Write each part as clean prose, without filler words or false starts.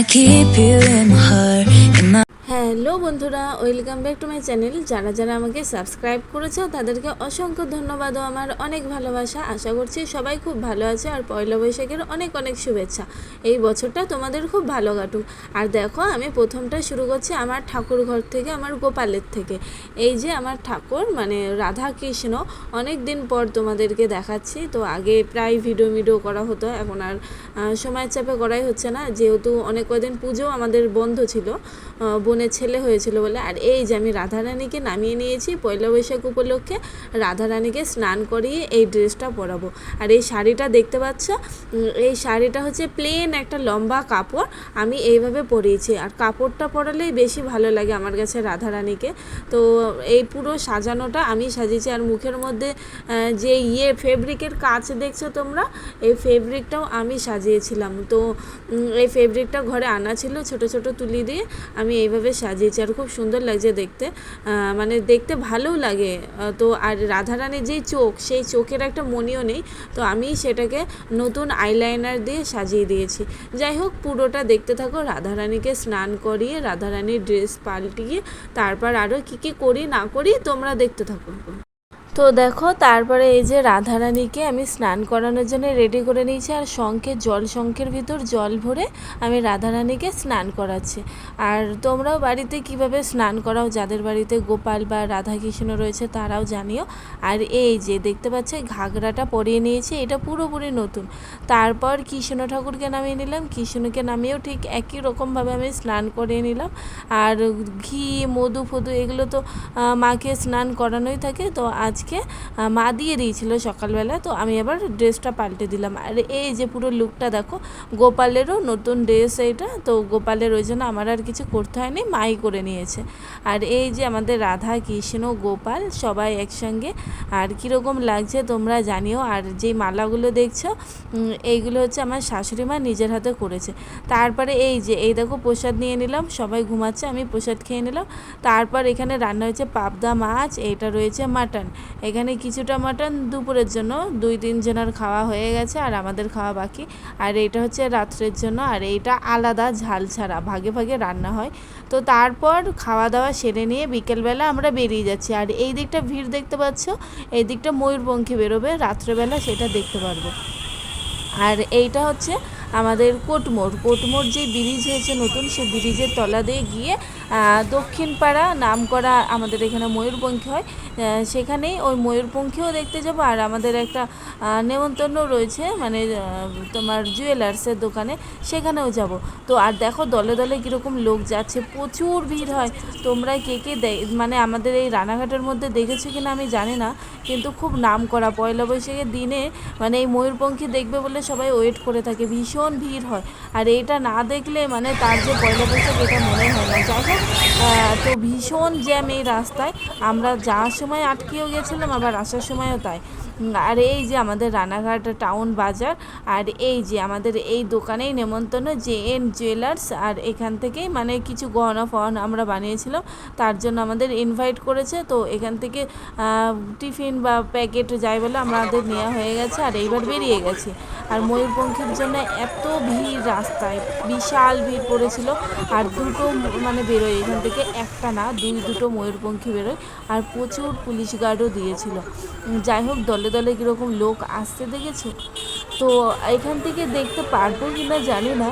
keep you in my heart, in my hello বন্ধুরা, welcome back to my channel. যারা যারা আমাকে subscribe করেছো তাদেরকে অসংখ্য ধন্যবাদ ও আমার অনেক ভালোবাসা। আশা করছি সবাই খুব ভালো আছে আর পয়লা বৈশাখের অনেক অনেক শুভেচ্ছা। এই বছরটা তোমাদের খুব ভালো কাটুক। আর দেখো, আমি প্রথমটা শুরু করছি আমার ঠাকুর ঘর থেকে, আমার গোপালের থেকে। এই যে আমার ঠাকুর মানে রাধা কৃষ্ণ, অনেক দিন পর তোমাদেরকে দেখাচ্ছি। তো আগে প্রায় ভিডিও করা হতো, এখন আর সময়ের চাপে করাই হচ্ছে না, যেহেতু অনেক কদিন পুজো আমাদের বন্ধ ছিল, বোনের ছেলে হয়েছিল বলে। আর এই যে আমি রাধারানীকে নামিয়ে নিয়েছি পয়লা বৈশাখ উপলক্ষে। রাধারানীকে স্নান করিয়ে এই ড্রেসটা পরাবো। আর এই শাড়িটা দেখতে পাচ্ছ, এই শাড়িটা হচ্ছে প্লেন একটা লম্বা কাপড়, আমি এইভাবে পরিয়েছি। আর কাপড়টা পরালেই বেশি ভালো লাগে আমার কাছে রাধারানীকে। তো এই পুরো সাজানোটা আমি সাজিয়েছি। আর মুখের মধ্যে যে ফেব্রিকের কাজ দেখছো তোমরা, এই ফেব্রিকটাও আমি সাজিয়েছিলাম। তো এই ফেব্রিকটা ঘরে আনা ছিল, ছোট ছোট তুলি দিয়ে আমি এইভাবে সাজিয়েছি। আর খুব সুন্দর লাগছে দেখতে, মানে দেখতে ভালোও লাগে। তো আর রাধারানীর যেই চোখ, সেই চোখের একটা মণিও নেই, তো আমি সেটাকে নতুন আইলাইনার দিয়ে সাজিয়ে দিয়েছি। যাই হোক, পুরোটা দেখতে থাকো। রাধারানীকে স্নান করিয়ে, রাধারানীর ড্রেস পাল্টিয়ে, তারপর আরও কী করি না করি তোমরা দেখতে থাকো। তো দেখো, তারপরে এই যে রাধারানীকে আমি স্নান করানোর জন্য রেডি করে নিয়েছি। আর শঙ্খের ভিতর জল ভরে আমি রাধারানীকে স্নান করাচ্ছি। আর তোমরাও বাড়িতে কিভাবে স্নান করাও, যাদের বাড়িতে গোপাল বা রাধাকৃষ্ণ রয়েছে তারাও জানিও। আর এই যে দেখতে পাচ্ছ, ঘাগরাটা পরিয়ে নিয়েছি, এটা পুরোপুরি নতুন। তারপর কৃষ্ণ ঠাকুরকে নামিয়ে নিলাম, কৃষ্ণকে নামিয়েও ঠিক একই রকমভাবে আমি স্নান করিয়ে নিলাম। আর ঘি মধু ফধু এগুলো তো মাকে স্নান করানোই থাকে, তো আজকে মা দিয়ে দিয়েছিল সকালবেলা, তো আমি আবার ড্রেসটা পাল্টে দিলাম। আর এই যে পুরো লুকটা দেখো, গোপালেরও নতুন ড্রেস এইটা, তো গোপালের ওই জন্য আমার আর কিছু করতে হয়নি, মাই করে নিয়েছে। আর এই যে আমাদের রাধা কৃষ্ণ গোপাল সবাই একসঙ্গে, আর কীরকম লাগছে তোমরা জানিও। আর যেই মালাগুলো দেখছো, এইগুলো হচ্ছে আমার শাশুড়ি মা নিজের হাতে করেছে। তারপরে এই যে এই দেখো, প্রসাদ নিয়ে নিলাম, সবাই ঘুমাচ্ছে, আমি প্রসাদ খেয়ে নিলাম। তারপর এখানে রান্না হয়েছে পাবদা মাছ, এইটা রয়েছে মাটন। এখানে কিছুটা মাটন দুপুরের জন্য, 2-3 জনের খাওয়া হয়ে গেছে, আর আমাদের খাওয়া বাকি। আর এইটা হচ্ছে রাত্রের জন্য, আর এইটা আলাদা ঝাল ছাড়া ভাগে ভাগে রান্না হয়। তো তারপর খাওয়া দাওয়া সেরে নিয়ে বিকেলবেলা আমরা বেরিয়ে যাচ্ছি। আর এই দিকটা ভিড় দেখতে পাচ্ছ, এই দিকটা ময়ূরপঙ্খী বেরোবে রাত্রেবেলা, সেটা দেখতে পারবো। আর এইটা হচ্ছে আমাদের কোটমোড় যে ব্রিজ হয়েছে নতুন, সেই ব্রিজের তলা দিয়ে গিয়ে দক্ষিণ পাড়া নাম করা আমাদের এখানে ময়ূরপঙ্খী হয়, সেখানেই ওই ময়ূরপঙ্খীও দেখতে যাব। আর আমাদের একটা নেমন্তন্ন রয়েছে, মানে তোমার জুয়েলার্সের দোকানে, সেখানেও যাব। তো আর দেখো দলে দলে কীরকম লোক যাচ্ছে, প্রচুর ভিড় হয়। তোমরা কে মানে আমাদের এই রানাঘাটের মধ্যে দেখেছো কিনা আমি জানি না, কিন্তু খুব নাম করা পয়লা বৈশাখের দিনে মানে এই ময়ূরপঙ্খী দেখবে বলে সবাই ওয়েট করে থাকে, ভীষণ ভিড় হয়। আর এইটা না দেখলে মানে তার যে পয়লা বৈশাখ এটা মনে হয় না। যাই হোক, তো ভীষণ জ্যাম এই রাস্তায়, আমরা যাওয়ার সময় আটকেও গেছিলাম, আবার আসার সময়ও তাই। আর এই যে আমাদের রানাঘাট টাউন বাজার, আর এই যে আমাদের এই দোকানেই নেমন্তন্ন JN জুয়েলার্স। আর এখান থেকেই মানে কিছু গহনা ফহনা আমরা বানিয়েছিলাম, তার জন্য আমাদের ইনভাইট করেছে। তো এখান থেকে টিফিন বা প্যাকেট যাই বলে আমাদের নেওয়া হয়ে গেছে, আর এইবার বেরিয়ে গেছি। আর ময়ূরপঙ্খীর জন্য এত ভিড় রাস্তায়, বিশাল ভিড় পড়েছিল। আর দুটো মানে বেরোয় এখান থেকে, একটা না দুটো ময়ূরপঙ্খী বেরোয়, আর প্রচুর পুলিশ গার্ডও দিয়েছিল। যাই হোক, দলে দলে কীরকম লোক আসতে দেখেছো। তো এখান থেকে দেখতে পারবো কি না জানি না,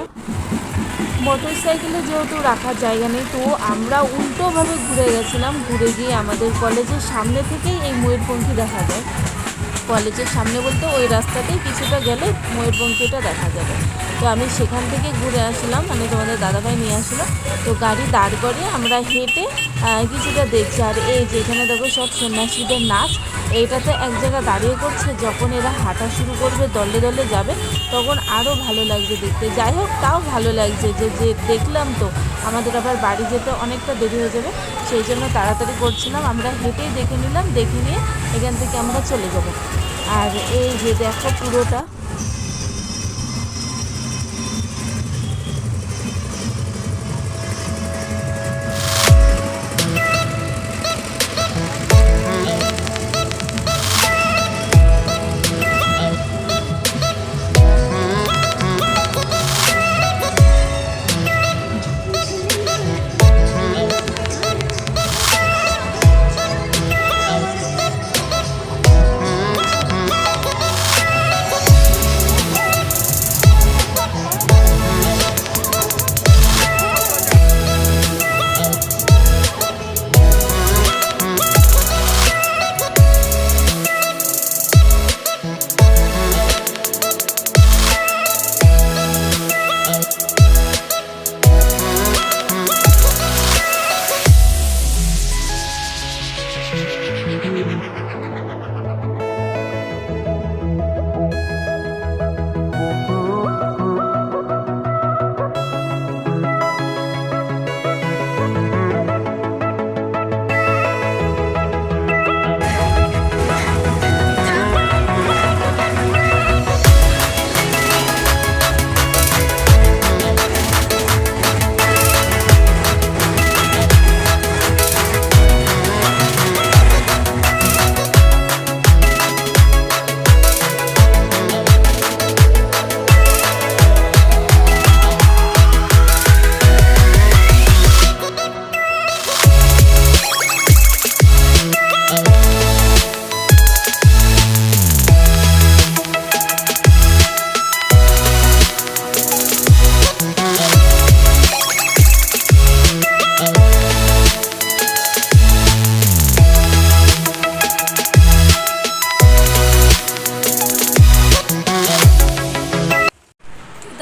মোটর সাইকেলে যেহেতু রাখার জায়গা নেই, তো আমরা উল্টোভাবে ঘুরে গেছিলাম। ঘুরে গিয়ে আমাদের কলেজের সামনে থেকেই এই ময়ূরপঙ্খী দেখা যায়। কলেজের সামনে বলতে ওই রাস্তাতেই কিছুটা গেলে ময়ূরপঙ্খীটা দেখা যাবে। তো আমি সেখান থেকে ঘুরে আসলাম, মানে তোমাদের দাদাভাই নিয়ে আসলো। তো গাড়ি দাঁড় করিয়ে আমরা হেঁটে কিছুটা দেখছি। আর এই যে এখানে দেখো সব সন্ন্যাসীদের নাচ, এইটাতে এক জায়গায় দাঁড়িয়ে করছে। যখন এরা হাঁটা শুরু করবে, দলে দলে যাবে, তখন আরও ভালো লাগছে দেখতে। যাই হোক, তাও ভালো লাগছে যে দেখলাম। তো আমাদের আবার বাড়ি যেতে অনেকটা দেরি হয়ে যাবে, সেই জন্য তাড়াতাড়ি করছিলাম। আমরা হেঁটেই দেখে নিলাম, দেখে নিয়ে এখান থেকে আমরা চলে যাব। আর এই যে দেখো পুরোটা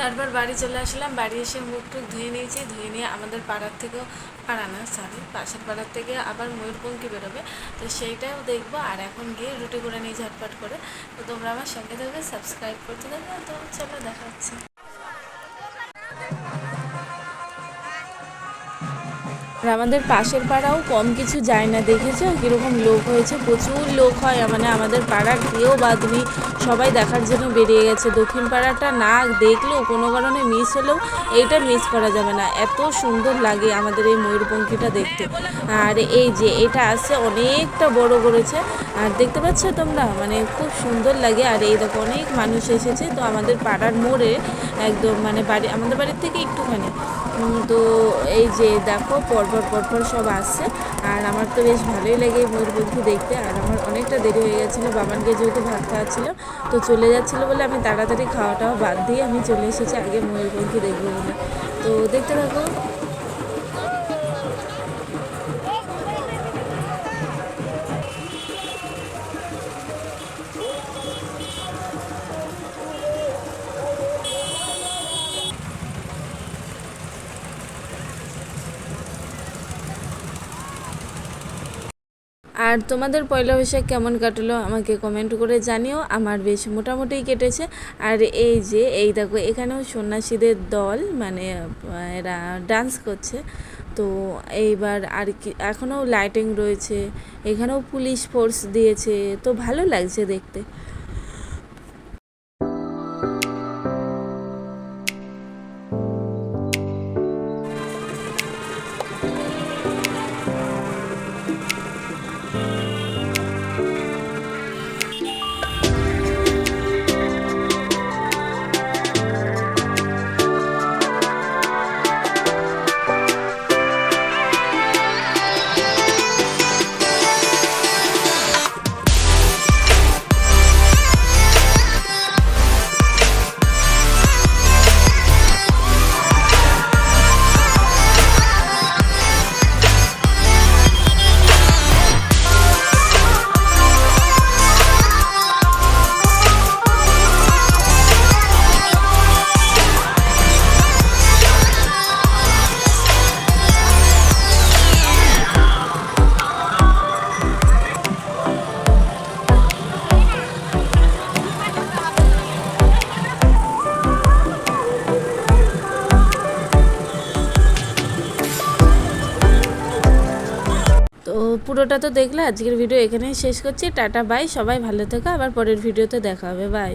তারপর বাড়ি চলে আসলাম, বাড়ি এসে মুখ টুক ধুয়ে নিয়েছি, ধুয়ে নিয়ে আমাদের পাড়ার থেকেও, পাড়া না সরি পাশের পাড়ার থেকে আবার ময়ূরপঙ্খী বেরোবে, তো সেইটাও দেখবো। আর এখন গিয়ে রুটি করে নিই ঝটপট করে। তো তোমরা আমার সঙ্গে থাকবে, সাবস্ক্রাইব করতে থাকবে। তো চলো দেখা হচ্ছে। আর আমাদের পাশের পাড়াও কম কিছু যায় না, দেখেছো কীরকম লোক হয়েছে, প্রচুর লোক হয়। মানে আমাদের পাড়ার কেউ বাদ নেই, সবাই দেখার জন্য বেরিয়ে গেছে। দক্ষিণ পাড়াটা না দেখলেও কোনো কারণে মিস হলেও এইটা মিস করা যাবে না, এত সুন্দর লাগে আমাদের এই ময়ূরপঙ্খীটা দেখতে। আর এই যে এটা আছে অনেকটা বড় করেছে, আর দেখতে পাচ্ছ তোমরা, মানে খুব সুন্দর লাগে। আর এই দেখো অনেক মানুষ এসেছে, তো আমাদের পাড়ার মোড়ে একদম মানে বাড়ি, আমাদের বাড়ির থেকে একটুখানি। তো এই যে দেখো পরপর সব আসছে। আর আমার তো বেশ ভালোই লাগে ময়ূরপঙ্খী দেখতে। আর আমার অনেকটা দেরি হয়ে গেছিলো, বাবানকে যেহেতু ভাত খাওয়াচ্ছিলো তো চলে যাচ্ছিলো বলে আমি তাড়াতাড়ি খাওয়াটাও বাদ দিয়ে আমি চলে এসেছি আগে ময়ূরপঙ্খী দেখবো বলে। তো দেখতে থাকো। আর তোমাদের পয়লা বৈশাখ কেমন কাটলো আমাকে কমেন্ট করে জানিও। আমার বেশ মোটামুটি কেটেছে। আর এই যে এই দেখো এখানেও সন্ন্যাসীদের দল, মানে এরা ডান্স করছে। তো এইবার আর কি এখনও লাইটিং রয়েছে, এখানেও পুলিশ ফোর্স দিয়েছে, তো ভালো লাগছে দেখতে। তো পুরোটা তো দেখলে, আজকের ভিডিও এখানেই শেষ করছি। টাটা বাই, সবাই ভালো থেকো, আবার পরের ভিডিওতে দেখা হবে, বাই।